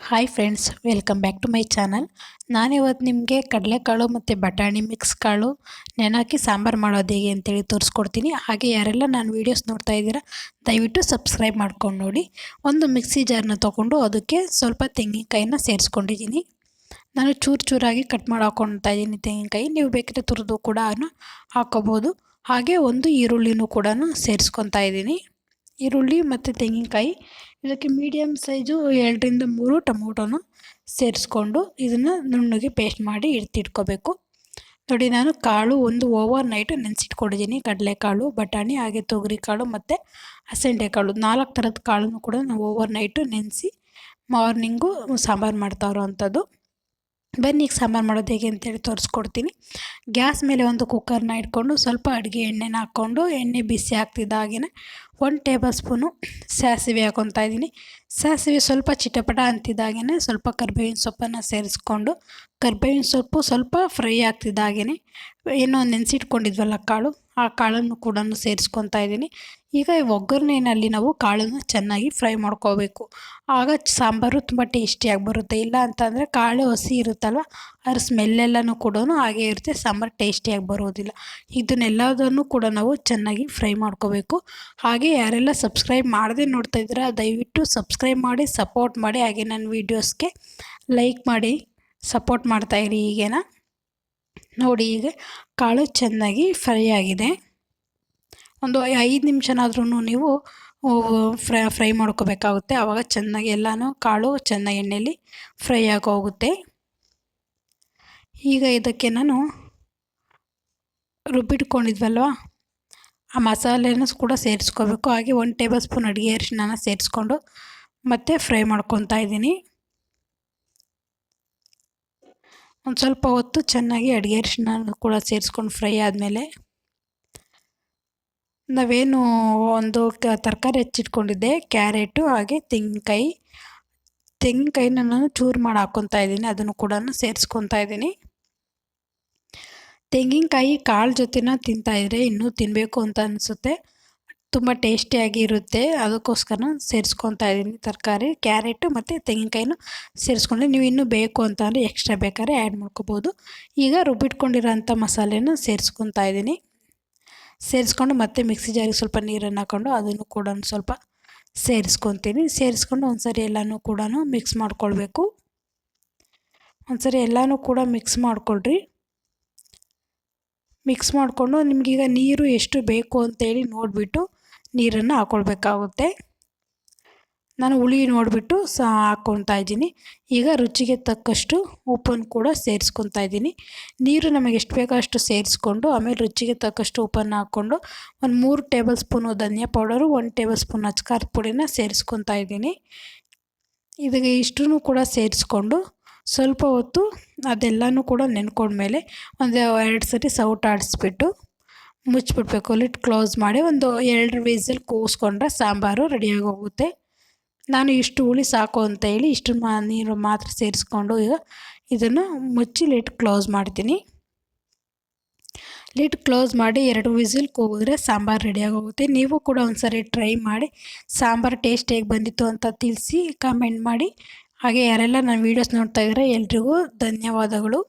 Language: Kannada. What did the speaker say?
Hi friends, welcome back to my channel. ನಾನಿವತ್ತು ನಿಮಗೆ ಕಡಲೆಕಾಳು ಮತ್ತು ಬಟಾಣಿ ಮಿಕ್ಸ್ ಕಾಳು ನೆನಾಕಿ ಸಾಂಬಾರು ಮಾಡೋದು ಹೇಗೆ ಅಂತೇಳಿ ತೋರಿಸ್ಕೊಡ್ತೀನಿ. ಹಾಗೆ ಯಾರೆಲ್ಲ ನಾನು ವೀಡಿಯೋಸ್ ನೋಡ್ತಾ ಇದ್ದೀರಾ ದಯವಿಟ್ಟು ಸಬ್ಸ್ಕ್ರೈಬ್ ಮಾಡ್ಕೊಂಡು ನೋಡಿ. ಒಂದು ಮಿಕ್ಸಿ ಜಾರ್ನ ತೊಗೊಂಡು ಅದಕ್ಕೆ ಸ್ವಲ್ಪ ತೆಂಗಿನಕಾಯಿನ ಸೇರಿಸ್ಕೊಂಡಿದ್ದೀನಿ. ನಾನು ಚೂರು ಚೂರಾಗಿ ಕಟ್ ಮಾಡಿ ಹಾಕ್ಕೊಳ್ತಾ ಇದ್ದೀನಿ ತೆಂಗಿನಕಾಯಿ. ನೀವು ಬೇಕಿದ್ರೆ ತುರಿದು ಕೂಡ ಹಾಕ್ಕೋಬೋದು. ಹಾಗೆ ಒಂದು ಈರುಳ್ಳಿನೂ ಕೂಡ ಸೇರಿಸ್ಕೊತಾ ಇದ್ದೀನಿ. ಈರುಳ್ಳಿ ಮತ್ತು ತೆಂಗಿನಕಾಯಿ, ಇದಕ್ಕೆ ಮೀಡಿಯಮ್ ಸೈಜು 2-3 ಟೊಮೊಟೊನ ಸೇರಿಸ್ಕೊಂಡು ಇದನ್ನು ನುಣ್ಣಗೆ ಪೇಸ್ಟ್ ಮಾಡಿ ಇಟ್ಕೋಬೇಕು. ನೋಡಿ, ನಾನು ಕಾಳು ಒಂದು ಓವರ್ ನೈಟ್ ನೆನೆಸಿಟ್ಕೊಂಡಿದ್ದೀನಿ. ಕಡಲೆಕಾಳು, ಬಟಾಣಿ, ಹಾಗೆ ತೊಗರಿಕಾಳು ಮತ್ತು ಹಸೆಂಡೆಕಾಳು 4 ಥರದ ಕಾಳನ್ನು ಕೂಡ ನಾವು ಓವರ್ ನೈಟು ನೆನೆಸಿ ಮಾರ್ನಿಂಗು ಸಾಂಬಾರು ಮಾಡ್ತಾ ಇರೋವಂಥದ್ದು. ಬನ್ನಿ ಈಗ ಸಾಂಬಾರು ಮಾಡೋದು ಹೇಗೆ ಅಂತೇಳಿ ತೋರಿಸ್ಕೊಡ್ತೀನಿ. ಗ್ಯಾಸ್ ಮೇಲೆ ಒಂದು ಕುಕ್ಕರ್ನ ಇಟ್ಕೊಂಡು ಸ್ವಲ್ಪ ಅಡುಗೆ ಎಣ್ಣೆನ ಹಾಕ್ಕೊಂಡು ಎಣ್ಣೆ ಬಿಸಿ ಆಗ್ತಿದ್ದಾಗೆ 1 ಟೇಬಲ್ ಸ್ಪೂನು ಸಾಸಿವೆ ಹಾಕ್ಕೊತಾ ಇದ್ದೀನಿ. ಸಾಸಿವೆ ಸ್ವಲ್ಪ ಚಿಟಪಟ ಅಂತಿದ್ದಾಗೆ ಸ್ವಲ್ಪ ಕರಿಬೇವಿನ ಸೊಪ್ಪನ್ನು ಸೇರಿಸ್ಕೊಂಡು ಕರಿಬೇವಿನ ಸೊಪ್ಪು ಸ್ವಲ್ಪ ಫ್ರೈ ಆಗ್ತಿದ್ದಾಗೆ ಏನೋ ನೆನೆಸಿಟ್ಕೊಂಡಿದ್ವಲ್ಲ ಕಾಳು, ಆ ಕಾಳನ್ನು ಕೂಡ ಸೇರಿಸ್ಕೊತಾ ಇದ್ದೀನಿ. ಈಗ ಒಗ್ಗರಣೆಯಲ್ಲಿ ನಾವು ಕಾಳನ್ನು ಚೆನ್ನಾಗಿ ಫ್ರೈ ಮಾಡ್ಕೋಬೇಕು. ಆಗ ಸಾಂಬಾರು ತುಂಬ ಟೇಸ್ಟಿಯಾಗಿ ಬರುತ್ತೆ. ಇಲ್ಲ ಅಂತಂದರೆ ಕಾಳು ಹಸಿ ಇರುತ್ತಲ್ವ, ಅದ್ರ ಸ್ಮೆಲ್ಲೆಲ್ಲನೂ ಕೂಡ ಹಾಗೆ ಇರುತ್ತೆ, ಸಾಂಬಾರು ಟೇಸ್ಟಿಯಾಗಿ ಬರೋದಿಲ್ಲ. ಇದನ್ನೆಲ್ಲದನ್ನು ಕೂಡ ನಾವು ಚೆನ್ನಾಗಿ ಫ್ರೈ ಮಾಡ್ಕೋಬೇಕು. ಹಾಗೆ ಯಾರೆಲ್ಲ ಸಬ್ಸ್ಕ್ರೈಬ್ ಮಾಡದೆ ನೋಡ್ತಾ ಇದ್ದೀರಾ ದಯವಿಟ್ಟು ಸಬ್ಸ್ಕ್ರೈಬ್ ಮಾಡಿ ಸಪೋರ್ಟ್ ಮಾಡಿ. ಹಾಗೆ ನನ್ನ ವೀಡಿಯೋಸ್ಗೆ ಲೈಕ್ ಮಾಡಿ ಸಪೋರ್ಟ್ ಮಾಡ್ತಾಯಿರಿ. ಈಗೇನ ನೋಡಿ, ಈಗ ಕಾಳು ಚೆನ್ನಾಗಿ ಫ್ರೈ ಆಗಿದೆ. ಒಂದು 5 ನಿಮಿಷನಾದ್ರೂ ನೀವು ಫ್ರೈ ಮಾಡ್ಕೋಬೇಕಾಗುತ್ತೆ. ಆವಾಗ ಚೆನ್ನಾಗಿ ಎಲ್ಲನೂ ಕಾಳು ಚೆನ್ನಾಗಿ ಎಣ್ಣೆಯಲ್ಲಿ ಫ್ರೈ ಆಗೋಗುತ್ತೆ. ಈಗ ಇದಕ್ಕೆ ನಾನು ರುಬ್ಬಿಟ್ಕೊಂಡಿದ್ವಲ್ವ ಆ ಮಸಾಲೆನೂ ಕೂಡ ಸೇರಿಸ್ಕೋಬೇಕು. ಹಾಗೆ 1 ಟೇಬಲ್ ಸ್ಪೂನ್ ಅಡುಗೆ ಅರಿಶಿನ ಸೇರಿಸ್ಕೊಂಡು ಮತ್ತೆ ಫ್ರೈ ಮಾಡ್ಕೊತಾ ಇದ್ದೀನಿ. ಒಂದು ಸ್ವಲ್ಪ ಹೊತ್ತು ಚೆನ್ನಾಗಿ ಅಡುಗೆ ಅರಿಶಿನ ಕೂಡ ಸೇರಿಸ್ಕೊಂಡು ಫ್ರೈ ಆದಮೇಲೆ ನಾವೇನು ಒಂದು ತರಕಾರಿ ಹೆಚ್ಚಿಟ್ಕೊಂಡಿದ್ದೆ, ಕ್ಯಾರೆಟು ಹಾಗೆ ತೆಂಗಿನಕಾಯಿನ ನಾನು ಚೂರು ಮಾಡಿ ಹಾಕ್ಕೊತಾ ಇದ್ದೀನಿ. ಅದನ್ನು ಕೂಡ ಸೇರಿಸ್ಕೊತಾ ಇದ್ದೀನಿ. ತೆಂಗಿನಕಾಯಿ ಕಾಳು ಜೊತೆನ ತಿಂತಾಯಿದ್ರೆ ಇನ್ನೂ ತಿನ್ನಬೇಕು ಅಂತ ಅನಿಸುತ್ತೆ, ತುಂಬ ಟೇಸ್ಟಿಯಾಗಿ ಇರುತ್ತೆ. ಅದಕ್ಕೋಸ್ಕರ ಸೇರಿಸ್ಕೊತಾ ಇದ್ದೀನಿ. ತರಕಾರಿ ಕ್ಯಾರೆಟು ಮತ್ತು ತೆಂಗಿನಕಾಯಿನೂ ಸೇರಿಸ್ಕೊಂಡು ನೀವು ಇನ್ನೂ ಬೇಕು ಅಂತಂದರೆ ಎಕ್ಸ್ಟ್ರಾ ಬೇಕಾದ್ರೆ ಆ್ಯಡ್ ಮಾಡ್ಕೋಬೋದು. ಈಗ ರುಬ್ಬಿಟ್ಕೊಂಡಿರೋಂಥ ಮಸಾಲೆನ ಸೇರಿಸ್ಕೊತಾ ಇದ್ದೀನಿ. ಸೇರಿಸ್ಕೊಂಡು ಮತ್ತೆ ಮಿಕ್ಸಿ ಜಾರಿಗೆ ಸ್ವಲ್ಪ ನೀರನ್ನು ಹಾಕ್ಕೊಂಡು ಅದನ್ನು ಕೂಡ ಸ್ವಲ್ಪ ಸೇರಿಸ್ಕೊತೀನಿ. ಸೇರಿಸ್ಕೊಂಡು ಒಂದ್ಸರಿ ಎಲ್ಲನೂ ಕೂಡ ಮಿಕ್ಸ್ ಮಾಡ್ಕೊಳ್ಬೇಕು. ಒಂದ್ಸರಿ ಎಲ್ಲನೂ ಕೂಡ ಮಿಕ್ಸ್ ಮಾಡಿಕೊಳ್ರಿ. ಮಿಕ್ಸ್ ಮಾಡಿಕೊಂಡು ನಿಮಗೀಗ ನೀರು ಎಷ್ಟು ಬೇಕು ಅಂತೇಳಿ ನೋಡಿಬಿಟ್ಟು ನೀರನ್ನು ಹಾಕ್ಕೊಳ್ಬೇಕಾಗುತ್ತೆ. ನಾನು ಹುಳಿ ನೋಡಿಬಿಟ್ಟು ಹಾಕ್ಕೊತಾ ಇದ್ದೀನಿ. ಈಗ ರುಚಿಗೆ ತಕ್ಕಷ್ಟು ಉಪ್ಪನ್ನು ಕೂಡ ಸೇರಿಸ್ಕೊತಾ ಇದ್ದೀನಿ. ನೀರು ನಮಗೆ ಎಷ್ಟು ಬೇಕೋ ಅಷ್ಟು ಸೇರಿಸ್ಕೊಂಡು ಆಮೇಲೆ ರುಚಿಗೆ ತಕ್ಕಷ್ಟು ಉಪ್ಪನ್ನು ಹಾಕ್ಕೊಂಡು ಒಂದು 3 ಟೇಬಲ್ ಸ್ಪೂನು ಧನಿಯಾ ಪೌಡರು, 1 ಟೇಬಲ್ ಸ್ಪೂನ್ ಅಚ್ಕಾರದ ಪುಡಿನ ಸೇರಿಸ್ಕೊತಾ ಇದ್ದೀನಿ. ಇದಕ್ಕೆ ಇಷ್ಟೂ ಕೂಡ ಸೇರಿಸ್ಕೊಂಡು ಸ್ವಲ್ಪ ಹೊತ್ತು ಅದೆಲ್ಲನೂ ಕೂಡ ನೆನ್ಕೊಂಡ್ಮೇಲೆ ಒಂದು 2 ಸರಿ ಸೌಟ್ ಆಡಿಸ್ಬಿಟ್ಟು ಮುಚ್ಚಿಬಿಡ್ಬೇಕು. ಲಿಡ್ ಕ್ಲೋಸ್ ಮಾಡಿ ಒಂದು 2 ವಿಸಿಲ್ ಕೂಗಿಸ್ಕೊಂಡ್ರೆ ಸಾಂಬಾರು ರೆಡಿಯಾಗಿ ಹೋಗುತ್ತೆ. ನಾನು ಇಷ್ಟು ಹುಳಿ ಸಾಕು ಅಂತ ಹೇಳಿ ಇಷ್ಟು ನೀರು ಮಾತ್ರ ಸೇರಿಸ್ಕೊಂಡು ಈಗ ಇದನ್ನು ಮುಚ್ಚಿ ಲಿಡ್ ಕ್ಲೋಸ್ ಮಾಡ್ತೀನಿ. ಲಿಡ್ ಕ್ಲೋಸ್ ಮಾಡಿ 2 ವಿಸಿಲ್ ಕೂಗಿದ್ರೆ ಸಾಂಬಾರು ರೆಡಿಯಾಗಿ ಹೋಗುತ್ತೆ. ನೀವು ಕೂಡ ಒಂದ್ಸರಿ ಟ್ರೈ ಮಾಡಿ ಸಾಂಬಾರು ಟೇಸ್ಟ್ ಹೇಗೆ ಬಂದಿತ್ತು ಅಂತ ತಿಳಿಸಿ ಕಮೆಂಟ್ ಮಾಡಿ. ಹಾಗೆ ಯಾರೆಲ್ಲ ನನ್ನ ವೀಡಿಯೋಸ್ ನೋಡ್ತಾ ಇದ್ದಾರೆ ಎಲ್ರಿಗೂ ಧನ್ಯವಾದಗಳು.